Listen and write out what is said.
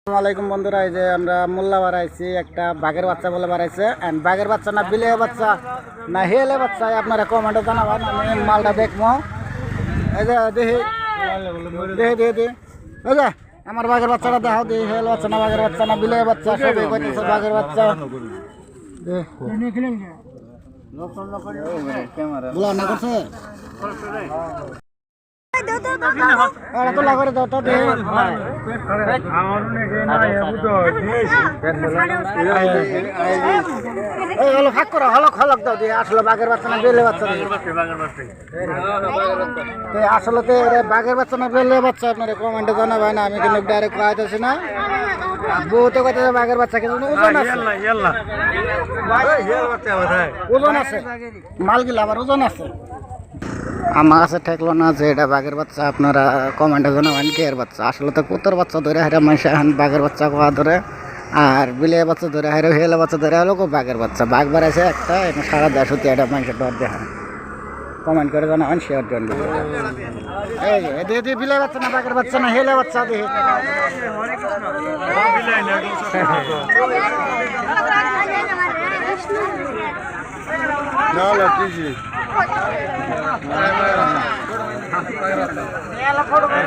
আসসালামাইকুম বন্ধুরা, এই যে আমরা মোল্লা বাড়াইছি একটা বাঘের বাচ্চা বলে বাড়াইছে। এন্ড বাঘের বাচ্চা না বিলে বাচ্চা না হেলে বাচ্চা আপনারা কমেন্টে জানাবেন। আমি মালটা দেখবো। এই যে দেখি দেখি দেখি দেখি এই যে আমার বাঘের বাচ্চাটা দেখাও, দেখি হেল বাচ্চা না বাঘের বাচ্চা না বিলে বাচ্চা, সবই কইতেছে বাঘের বাচ্চা। বলা না করছে তোলা করে দাও তো ফাঁক করো, হলক হলক দাও দিয়ে আসলে বাঘের বাচ্চা না বেলে বাচ্চা, আসলে তো বাঘের বাচ্চা না বেলে বাচ্চা আপনারা কমেন্টে জানাবেন। আমি কিন্তু ডাইরেক্ট পাইতেছি না, বউতে কইতেছে বাঘের বাচ্চা, কিন্তু ওজন আছে, ওজন আছে, মালগুলা আবার ওজন আছে। আমার কাছে ঠেকলো না যে এটা বাঘের বাচ্চা। আপনারা কমেন্টে জানাবেন কে এর বাচ্চা। আসলে তো কুতর বাচ্চা ধরে হেরা মানুষ এখন বাঘের বাচ্চা কোয়া ধরে, আর বিলে বাচ্চা ধরে হেরে হেলে বাচ্চা ধরে হলো বাঘের বাচ্চা। বাঘ বাড়াইছে একটা, সারা দেশ হতে এটা মানুষের ডর দেখা। কমেন্ট করে জানাবেন, শেয়ার জন্য। এই যে দিয়ে বিলে বাচ্চা না বাঘের বাচ্চা না হেলে বাচ্চা দেখে না